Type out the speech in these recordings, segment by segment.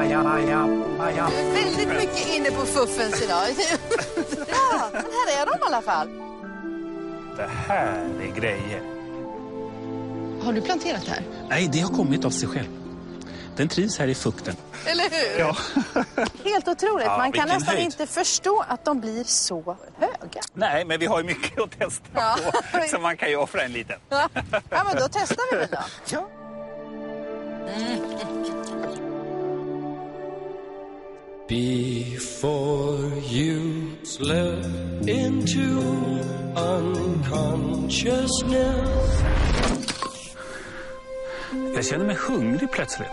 är väldigt mycket inne på fuffens idag. Ja, men här är de i alla fall. Det här är grejer. Har du planterat här? Nej, det har kommit av sig själv. Den trivs här i fukten. Eller hur? Ja. Helt otroligt. Ja, man kan nästan höjd. inte förstå att de blir så höga. Nej, men vi har ju mycket att testa på. Så man kan ju offra en liten. Ja, men då testar vi väl då. Ja. Before you slip into unconsciousness. Jag känner mig hungrig plötsligt.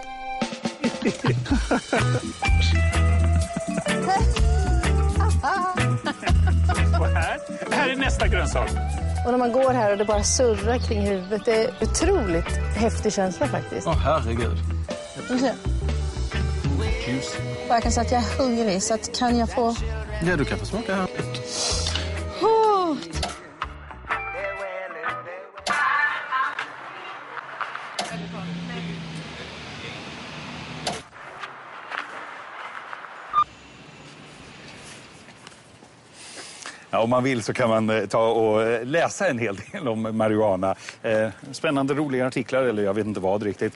Och här är nästa grönsak. Och när man går här och det bara surrar kring huvudet, det är otroligt häftig känsla faktiskt. Herregud. Juice. Jag kan säga att jag är hungrig, så att kan jag få... Ja, du kan få smaka här. Ja, om man vill så kan man ta och läsa en hel del om marijuana. Spännande, roliga artiklar, eller jag vet inte vad riktigt.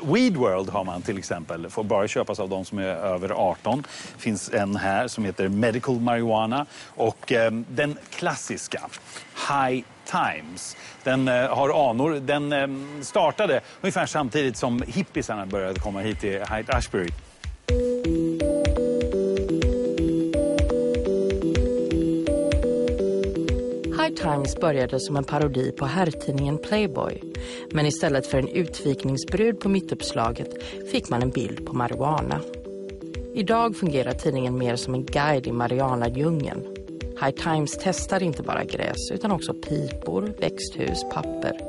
Weed World har man till exempel. Får bara köpas av de som är över 18. Finns en här som heter Medical Marijuana. Och den klassiska, High Times. Den har anor. Den startade ungefär samtidigt som hippisarna började komma hit till Haight Ashbury. High Times började som en parodi på herrtidningen Playboy. Men istället för en utvikningsbrud på mittuppslaget fick man en bild på marijuana. Idag fungerar tidningen mer som en guide i marijuana-djungeln. High Times testar inte bara gräs utan också pipor, växthus, papper.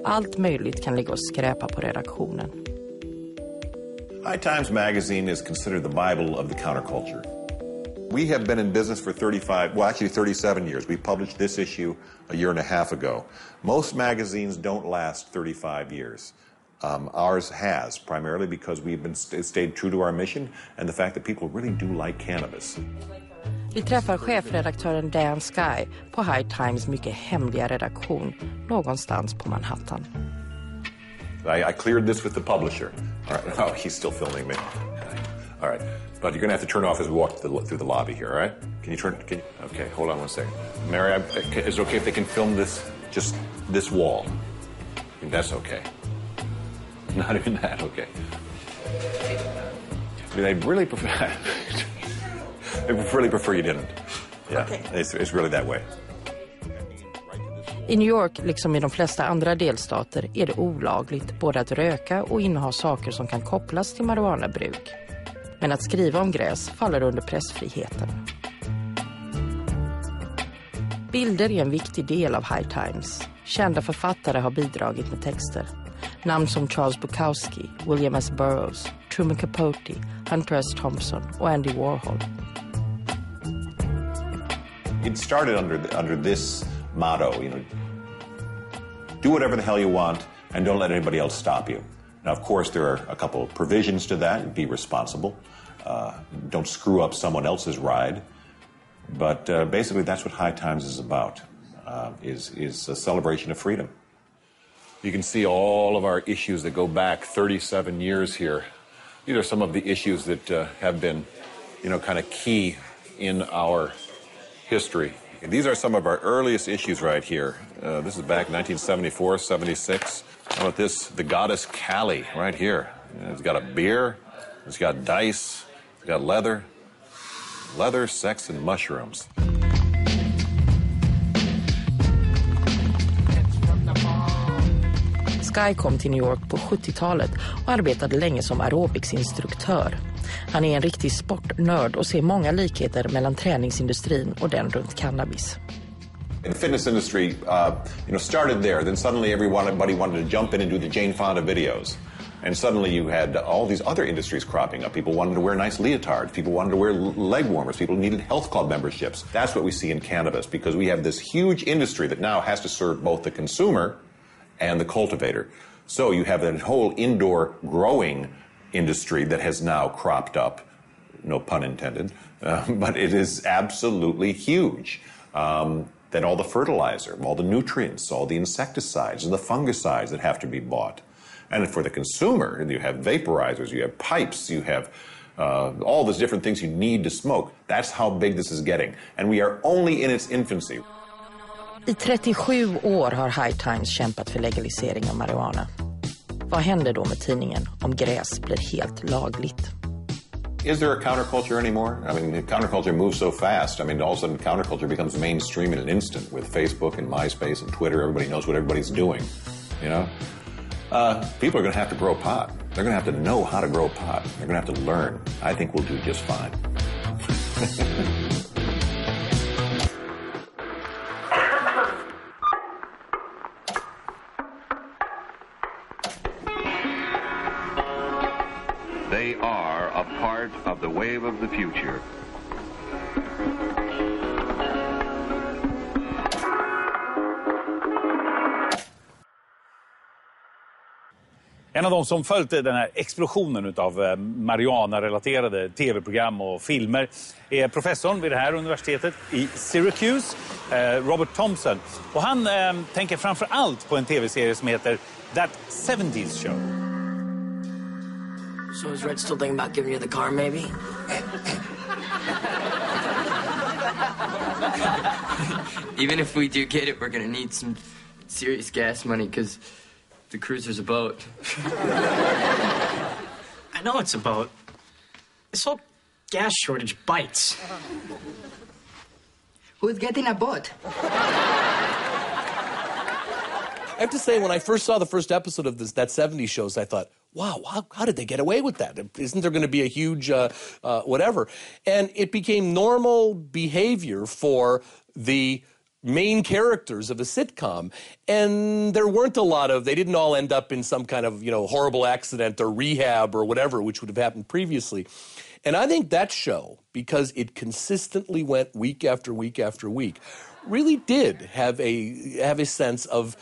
Allt möjligt kan ligga och skräpa på redaktionen. High Times magazine is considered the Bible of the counterculture. We have been in business for 37 years. We published this issue a year and a half ago. Most magazines don't last 35 years. Ours has, primarily because we've been stayed true to our mission and the fact that people really do like cannabis. Vi träffar chefredaktören Dan Sky på High Times mycket hemliga redaktion någonstans på Manhattan. I cleared this with the publisher. All right. Oh, he's still filming me. All right. But you're going to have to turn off as we walk through the lobby here, all right? Can you okay, hold on one second. Mary, is it okay if they can film just this wall? That's okay. Not even that, okay. They really prefer... I really prefer you didn't. Yeah, okay. It's really that way. I New York, liksom i de flesta andra delstater, är det olagligt både att röka och inneha saker som kan kopplas till marijuana-bruk. Men att skriva om gräs faller under pressfriheten. Bilder är en viktig del av High Times. Kända författare har bidragit med texter. Namn som Charles Bukowski, William S. Burroughs, Truman Capote, Hunter S. Thompson och Andy Warhol. It started under this motto, do whatever the hell you want and don't let anybody else stop you. Now, of course, there are a couple of provisions to that. Be responsible. Don't screw up someone else's ride. But basically, that's what High Times is about, is a celebration of freedom. You can see all of our issues that go back 37 years here. These are some of the issues that have been, kind of key in our history. These are some of our earliest issues right here. This is back 1974, 76. How about this? The goddess Kali right here. It's got a beer, it's got dice, it's got leather, sex, and mushrooms. Sky kom till New York på 70-talet och arbetade länge som aerobicsinstruktör. Han är en riktig sportnörd och ser många likheter mellan träningsindustrin och den runt cannabis. The fitness industry, started there. Then suddenly everybody wanted to jump in and do the Jane Fonda videos. And suddenly you had all these other industries cropping up. People wanted to wear nice leotards. People wanted to wear leg warmers. People needed health club memberships. That's what we see in cannabis because we have this huge industry that now has to serve both the consumer and the cultivator. So you have that whole indoor growing industry that has now cropped up, no pun intended, but it is absolutely huge. Then all the fertilizer, all the nutrients, all the insecticides and the fungicides that have to be bought. And for the consumer, you have vaporizers, you have pipes, you have all these different things you need to smoke. That's how big this is getting. And we are only in its infancy. I 37 år har High Times kämpat för legalisering av marijuana. Vad händer då med tidningen om gräs blir helt lagligt? Is there a counterculture anymore? I mean, the counterculture moves so fast. I mean, all of a sudden counterculture becomes mainstream in an instant with Facebook and MySpace and Twitter. Everybody knows what everybody's doing, you know? People are going to have to grow pot. They're going to have to know how to grow pot. They're going to have to learn. I think we'll do just fine. They are a part of the wave of the future. En av de som följt den här explosionen av marijuana-relaterade tv-program och filmer är professorn vid det här universitetet i Syracuse, Robert Thompson. Och han tänker framför allt på en tv-serie som heter That 70s Show. So is Red still thinking about giving you the car, maybe? Even if we do get it, we're gonna need some serious gas money, because the cruiser's a boat. I know it's a boat. This whole gas shortage bites. Who's getting a boat? I have to say, when I first saw the first episode of that 70s shows, I thought, wow, how did they get away with that? Isn't there going to be a huge whatever? And it became normal behavior for the main characters of a sitcom. And there weren't a lot of, they didn't all end up in some kind of, horrible accident or rehab or whatever, which would have happened previously. And I think that show, because it consistently went week after week after week, really did have a sense of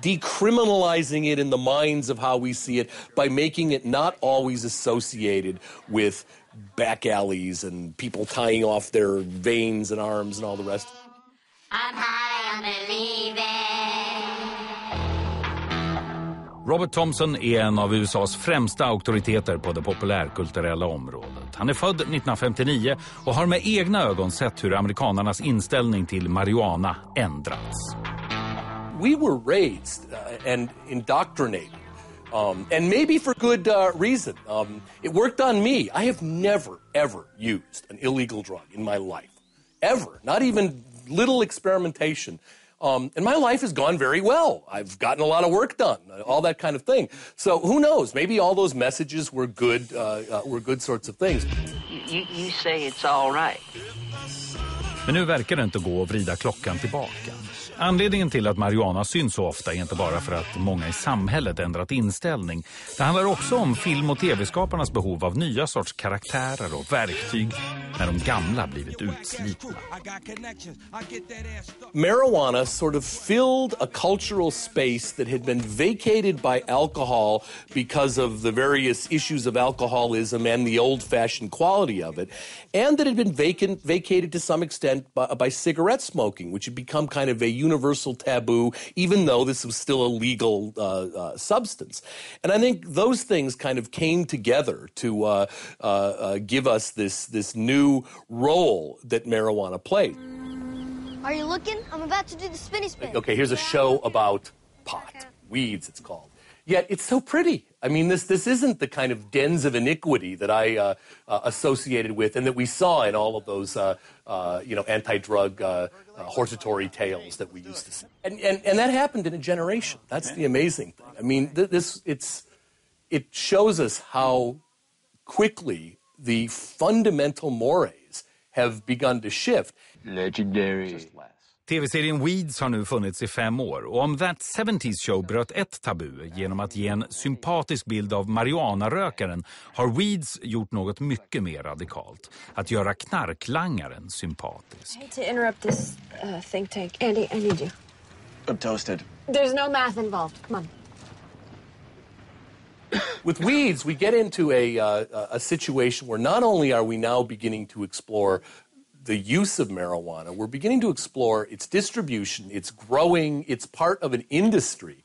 decriminalizing it in the minds of how we see it by making it not always associated with back alleys and people tying off their veins and arms and all the rest. I'm high on believing. Robert Thompson är en av USAs främsta auktoriteter på det populärkulturella området. Han är född 1959 och har med egna ögon sett hur amerikanernas inställning till marijuana ändrats. We were raised and indoctrinated, and maybe for good reason. It worked on me. I have never, ever used an illegal drug in my life. Ever. Not even little experimentation. And my life has gone very well. I've gotten a lot of work done, all that kind of thing. So who knows? Maybe all those messages were good sorts of things. You say it's all right. Men nu verkar det inte gå att vrida klockan tillbaka. Anledningen till att marijuana syns så ofta är inte bara för att många i samhället ändrat inställning. Det handlar också om film- och tv-skaparnas behov av nya sorts karaktärer och verktyg när de gamla blivit utslitna. Marijuana sort of filled a cultural space that had been vacated by alcohol because of the various issues of alcoholism and the old-fashioned quality of it, and that had been vacated to some extent by cigarette smoking, which had become kind of a universal taboo, even though this was still a legal substance. And I think those things kind of came together to give us this new role that marijuana played. Are you looking? I'm about to do the spinny spin. Okay, here's a show about pot. Weeds, it's called. Yet it's so pretty. I mean, this isn't the kind of dens of iniquity that I associated with and that we saw in all of those, anti-drug hortatory tales that we used to see. And that happened in a generation. That's the amazing thing. I mean, it shows us how quickly the fundamental mores have begun to shift. Legendary. TV-serien Weeds har nu funnits i 5 år och om That 70s Show bröt ett tabu genom att ge en sympatisk bild av marijuana-rökaren har Weeds gjort något mycket mer radikalt. Att göra knarklangaren sympatisk. I hate to interrupt this think tank. Andy, I need you. I'm toasted. There's no math involved. Come on. With Weeds, we get into a situation where not only are we now beginning to explore the use of marijuana, we're beginning to explore its distribution, its growing, it's part of an industry.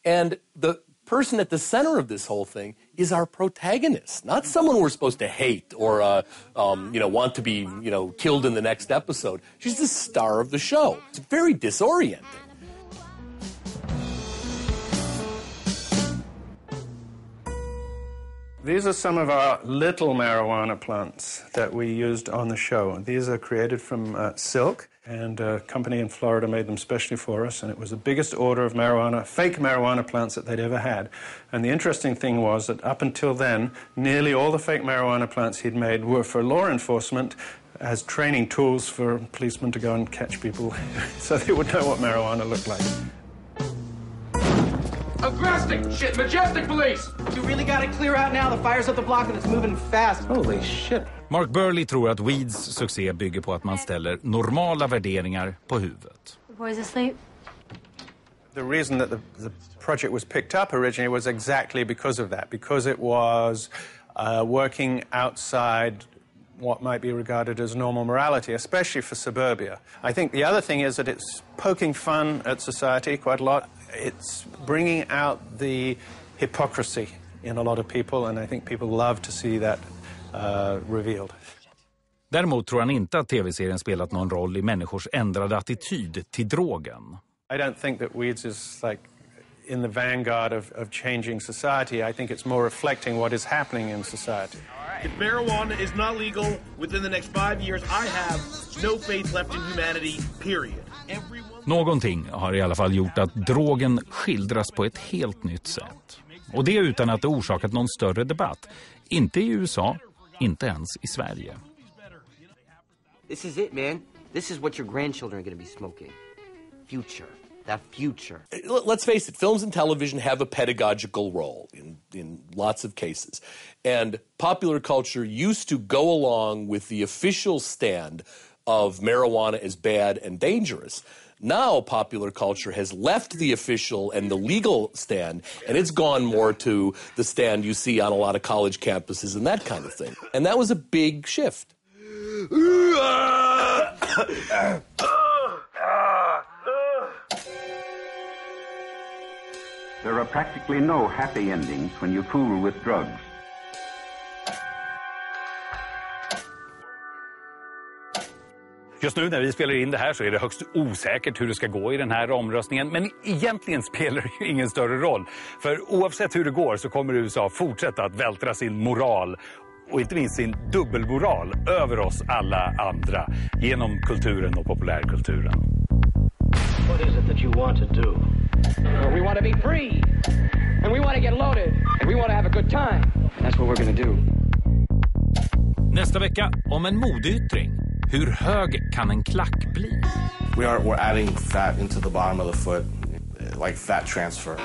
And the person at the center of this whole thing is our protagonist, not someone we're supposed to hate or want to be killed in the next episode. She's the star of the show. It's very disorienting. These are some of our little marijuana plants that we used on the show. These are created from silk, and a company in Florida made them specially for us, and it was the biggest order of fake marijuana plants that they'd ever had. And the interesting thing was that up until then, nearly all the fake marijuana plants he'd made were for law enforcement as training tools for policemen to go and catch people so they would know what marijuana looked like. Aggressive! Shit, majestic police! You really gotta clear out now. The fire's up the block and it's moving fast. Holy shit. Mark Burley tror att Weeds succé bygger på att man ställer normala värderingar på huvudet. The boys asleep? The reason that the project was picked up originally was exactly because of that, because it was working outside what might be regarded as normal morality, especially for suburbia. I think the other thing is that it's poking fun at society quite a lot. It's bringing out the hypocrisy in a lot of people, and I think people love to see that revealed. Däremot tror han inte att tv-serien spelat någon roll i människors ändrade attityd till drogen. I don't think that Weeds is like in the vanguard of changing society. I think it's more reflecting what is happening in society. If marijuana is not legal within the next 5 years, I have no faith left in humanity, period. Någonting har i alla fall gjort att drogen skildras på ett helt nytt sätt. Och det utan att det orsakat någon större debatt. Inte i USA, inte ens i Sverige. This is it, man. This is what your grandchildren are going to be smoking. Future. That future. Let's face it, films and television have a pedagogical role in lots of cases. And popular culture used to go along with the official stand of marijuana as bad and dangerous. Now popular culture has left the official and the legal stand, and it's gone more to the stand you see on a lot of college campuses and that kind of thing. And that was a big shift. There are practically no happy endings when you fool with drugs. Just nu när vi spelar in det här så är det högst osäkert hur det ska gå i den här omröstningen. Men egentligen spelar det ju ingen större roll. För oavsett hur det går så kommer USA fortsätta att vältra sin moral och inte minst sin dubbelmoral över oss alla andra genom kulturen och populärkulturen. What is it that you want to do? We want to be free. And we want to get loaded. And we want to have a good time. That's what we're going to do. Nästa vecka om en modeyttring. Hur hög kan en klack bli? We're adding fat into the bottom of the foot, like fat transfer.